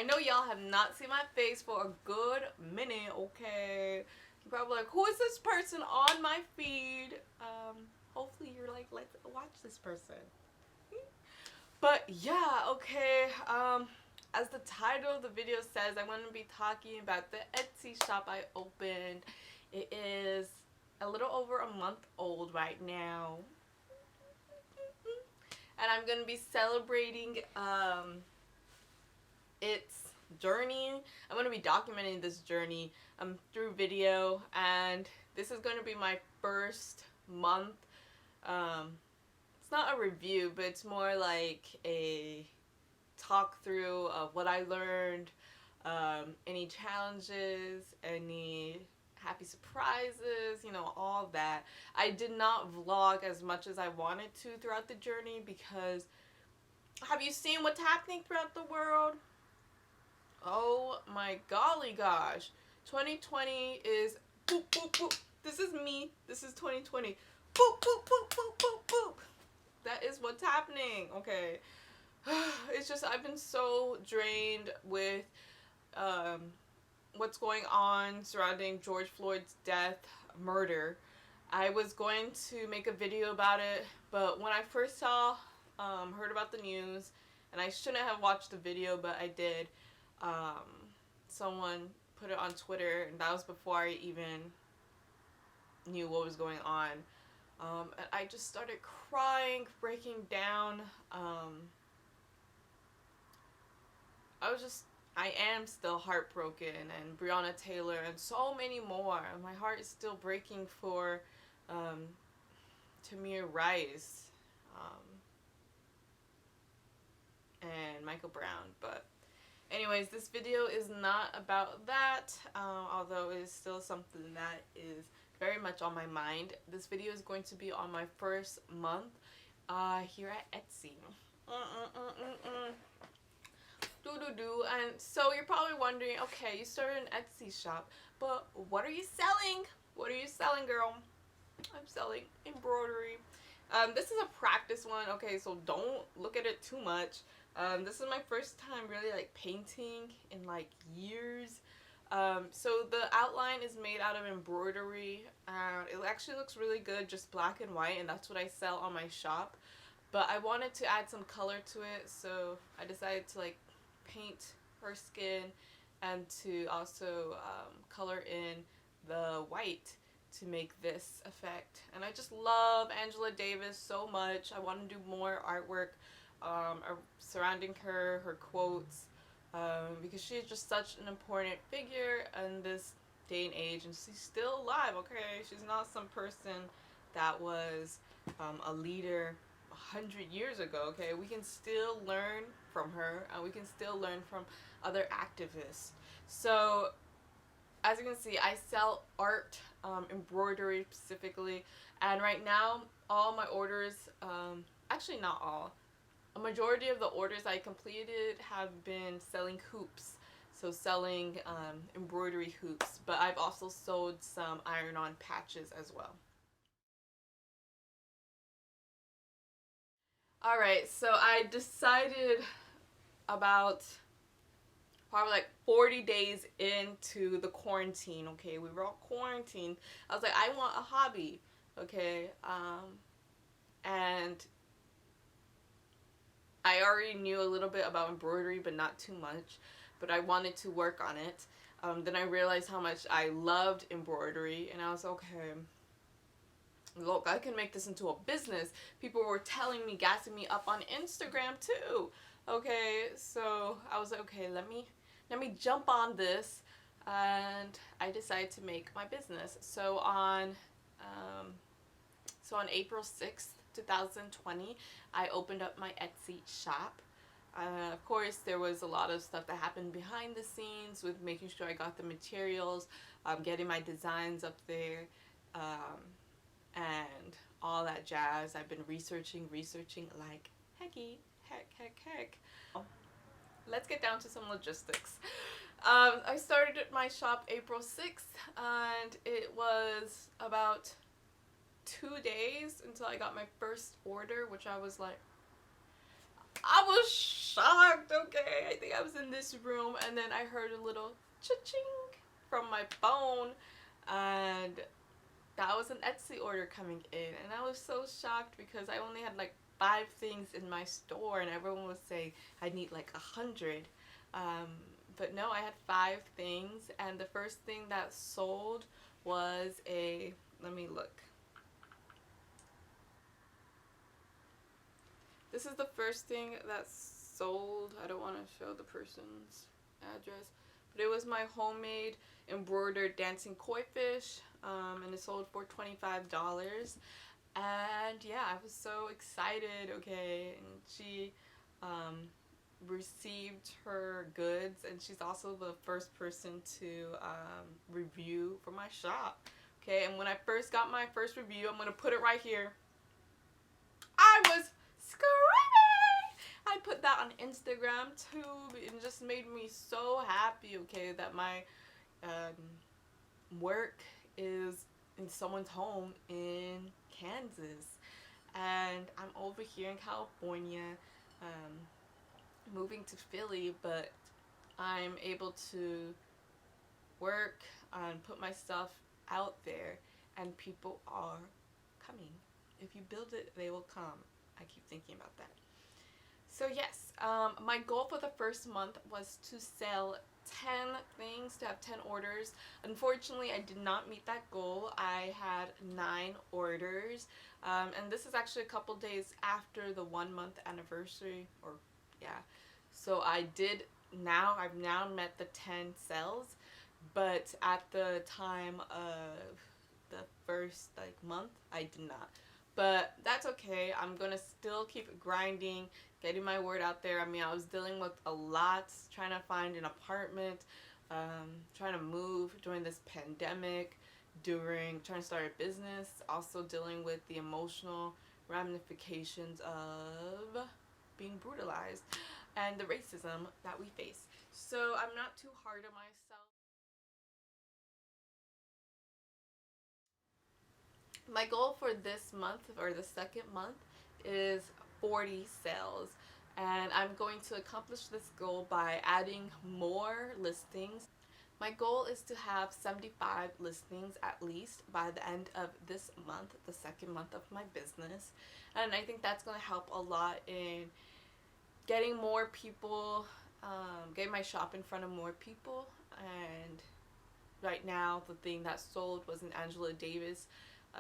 I know y'all have not seen my face for a good minute, okay? You're probably like, who is this person on my feed? Hopefully you're like, let's watch this person. But yeah, okay. As the title of the video says, I'm going to be talking about the Etsy shop I opened. It is a little over a month old right now. And I'm going to be celebrating its journey. I'm going to be documenting this journey through video, and this is going to be my first month. It's not a review, but it's more like a talk through of what I learned, any challenges, any happy surprises, all that. I did not vlog as much as I wanted to throughout the journey because have you seen what's happening throughout the world? Oh my golly gosh. 2020 is boop boop boop. This is me. This is 2020. Boop boop boop boop boop boop. That is what's happening. Okay. It's just I've been so drained with what's going on surrounding George Floyd's death, murder. I was going to make a video about it, but when I first heard about the news, and I shouldn't have watched the video, but I did. Someone put it on Twitter, and that was before I even knew what was going on. And I just started crying, breaking down. I am still heartbroken, and Breonna Taylor and so many more. My heart is still breaking for Tamir Rice and Michael Brown. But anyways, this video is not about that, although it is still something that is very much on my mind. This video is going to be on my first month here at Etsy. And so you're probably wondering, okay, you started an Etsy shop, but what are you selling? What are you selling, girl? I'm selling embroidery. This is a practice one, okay, so don't look at it too much. This is my first time really like painting in like years. So the outline is made out of embroidery. It actually looks really good, just black and white, and that's what I sell on my shop. But I wanted to add some color to it, so I decided to like paint her skin and to also color in the white to make this effect. And I just love Angela Davis so much. I want to do more artwork surrounding her quotes, because she's just such an important figure in this day and age, and she's still alive, okay? She's not some person that was a leader 100 years ago, okay? We can still learn from her, and we can still learn from other activists. So as you can see, I sell art, embroidery specifically, and right now all my orders, actually not all, a majority of the orders I completed have been selling hoops, so selling embroidery hoops, but I've also sold some iron-on patches as well. Alright, so I decided about probably like 40 days into the quarantine, okay, we were all quarantined. I was like, I want a hobby, okay, and I already knew a little bit about embroidery, but not too much, but I wanted to work on it. Then I realized how much I loved embroidery, and I was okay, look, I can make this into a business. People were telling me, gassing me up on Instagram too. Okay, so I was like, okay, let me jump on this, and I decided to make my business. So on April 6th, 2020, I opened up my Etsy shop. Of course, there was a lot of stuff that happened behind the scenes with making sure I got the materials, getting my designs up there, and all that jazz. I've been researching like heck. Let's get down to some logistics. I started my shop April 6th, and it was about 2 days until I got my first order, which I was like, I was shocked, okay? I think I was in this room and then I heard a little cha-ching from my phone, and that was an Etsy order coming in, and I was so shocked because I only had like 5 things in my store and everyone was saying I need like 100. Um, but no, I had 5 things, and the first thing that sold was a, let me look. This is the first thing that sold. I don't want to show the person's address, but it was my homemade embroidered dancing koi fish, and it sold for $25. And yeah, I was so excited, okay, and she received her goods, and she's also the first person to review for my shop, okay. And when I first got my first review, I'm gonna put it right here, I was screaming. I put that on Instagram too. It just made me so happy, okay, that my work is in someone's home in Kansas. And I'm over here in California, moving to Philly, but I'm able to work and put my stuff out there, and people are coming. If you build it, they will come. I keep thinking about that. So yes, my goal for the first month was to sell 10 things, to have 10 orders. Unfortunately, I did not meet that goal. I had 9 orders, and this is actually a couple days after the 1 month anniversary, or yeah. So I've now met the 10 sales, but at the time of the first like month, I did not. But that's okay. I'm gonna still keep grinding, getting my word out there. I mean, I was dealing with a lot, trying to find an apartment, trying to move during this pandemic, trying to start a business, also dealing with the emotional ramifications of being brutalized and the racism that we face. So I'm not too hard on myself. My goal for this month, or the second month, is 40 sales, and I'm going to accomplish this goal by adding more listings. My goal is to have 75 listings at least by the end of this month, the second month of my business, and I think that's going to help a lot in getting more people, getting my shop in front of more people. And right now, the thing that sold was an Angela Davis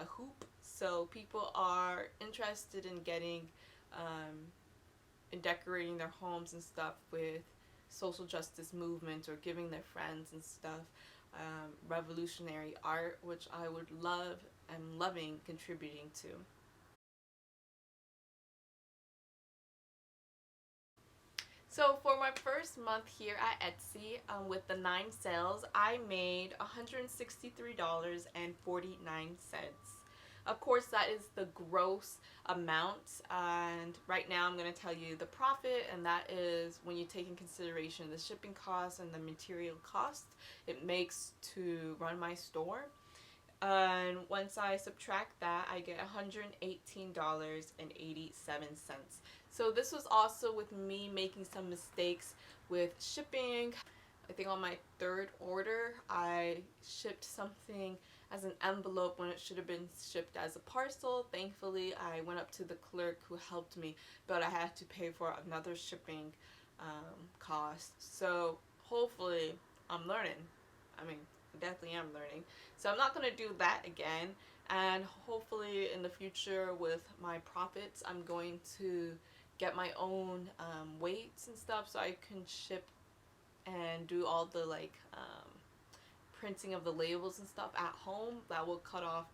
hoop. So people are interested in getting and decorating their homes and stuff with social justice movements, or giving their friends and stuff revolutionary art, which I would love and loving contributing to. So for my first month here at Etsy, with the 9 sales, I made $163.49. Of course, that is the gross amount, and right now I'm going to tell you the profit, and that is when you take in consideration the shipping costs and the material cost it makes to run my store. And once I subtract that, I get $118.87. So this was also with me making some mistakes with shipping. I think on my third order, I shipped something as an envelope when it should have been shipped as a parcel. Thankfully, I went up to the clerk who helped me, but I had to pay for another shipping cost. So hopefully, I'm learning. I mean, definitely am learning. So I'm not going to do that again. And hopefully in the future with my profits, I'm going to get my own weights and stuff so I can ship and do all the like printing of the labels and stuff at home. That will cut off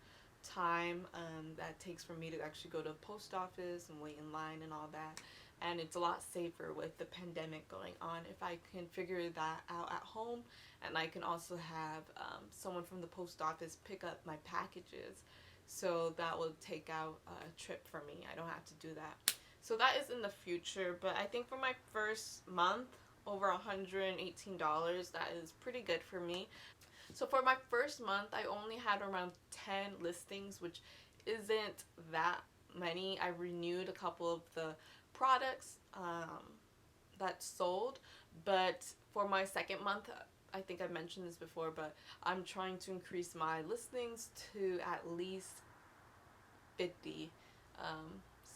time that takes for me to actually go to the post office and wait in line and all that. And it's a lot safer with the pandemic going on if I can figure that out at home, and I can also have someone from the post office pick up my packages, so that will take out a trip for me. I don't have to do that. So that is in the future, but I think for my first month, over $118, that is pretty good for me. So for my first month, I only had around 10 listings, which isn't that many. I renewed a couple of the products that sold, but for my second month, I think I mentioned this before, but I'm trying to increase my listings to at least 50.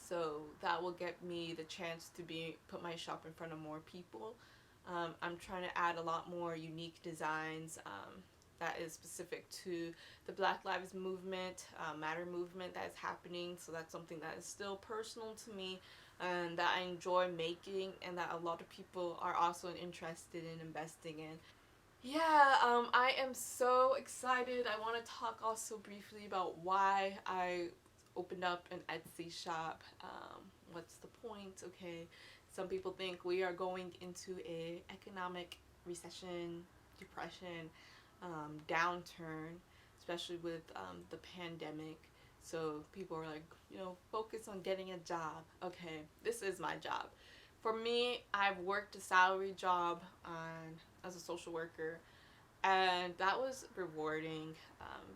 So that will get me the chance to put my shop in front of more people. I'm trying to add a lot more unique designs that is specific to the Black Lives Movement, Matter movement that is happening. So that's something that is still personal to me and that I enjoy making, and that a lot of people are also interested in investing in. Yeah, I am so excited. I want to talk also briefly about why I opened up an Etsy shop. What's the point? Okay, some people think we are going into a economic recession, depression, downturn, especially with the pandemic. So people are like, focus on getting a job. Okay, this is my job. For me, I've worked a salary job as a social worker, and that was rewarding.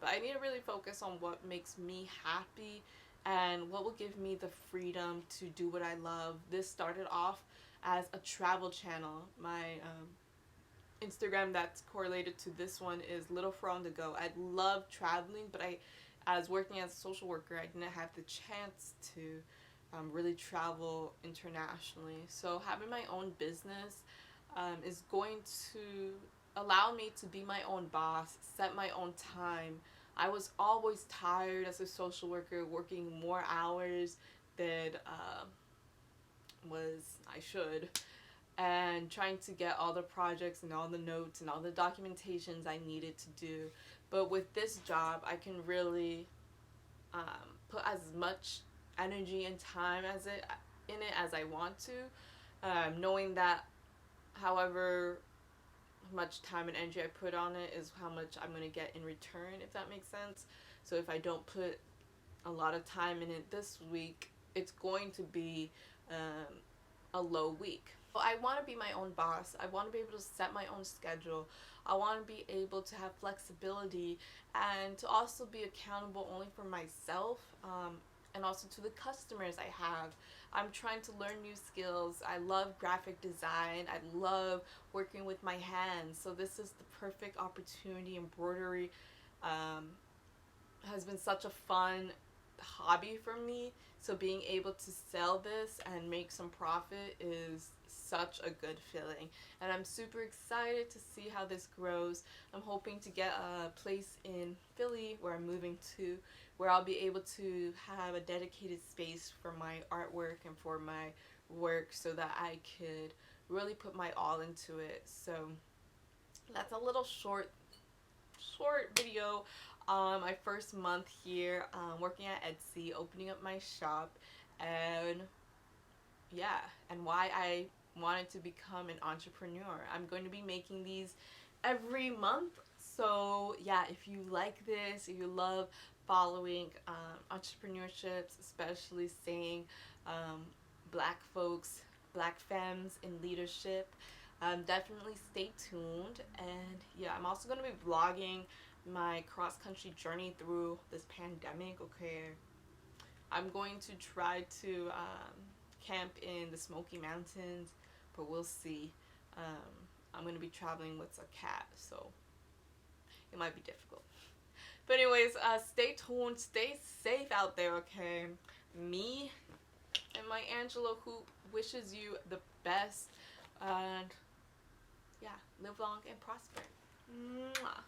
But I need to really focus on what makes me happy and what will give me the freedom to do what I love. This started off as a travel channel. My Instagram that's correlated to this one is Little Fur on the Go. I love traveling, but as working as a social worker, I didn't have the chance to really travel internationally. So having my own business is going to allow me to be my own boss, set my own time. I was always tired as a social worker, working more hours than I should, and trying to get all the projects and all the notes and all the documentations I needed to do. But with this job, I can really put as much energy and time in it as I want to, knowing that however much time and energy I put on it is how much I'm going to get in return, if that makes sense. So if I don't put a lot of time in it this week, it's going to be a low week. I want to be my own boss. I want to be able to set my own schedule. I want to be able to have flexibility and to also be accountable only for myself, and also to the customers I have. I'm trying to learn new skills. I love graphic design. I love working with my hands. So this is the perfect opportunity. Embroidery has been such a fun hobby for me. So being able to sell this and make some profit is such a good feeling. And I'm super excited to see how this grows. I'm hoping to get a place in Philly where I'm moving to, where I'll be able to have a dedicated space for my artwork and for my work so that I could really put my all into it. So that's a little short video on my first month here, working at Etsy, opening up my shop, and yeah, and why I wanted to become an entrepreneur. I'm going to be making these every month. So yeah, if you like this, if you love following entrepreneurships, especially seeing black folks, black femmes in leadership, definitely stay tuned. And yeah, I'm also going to be vlogging my cross-country journey through this pandemic. Okay, I'm going to try to camp in the Smoky Mountains, but we'll see. I'm going to be traveling with a cat, so it might be difficult. But anyways, stay tuned, stay safe out there, okay? Me and my Angela, who wishes you the best, and yeah, live long and prosper. Mwah.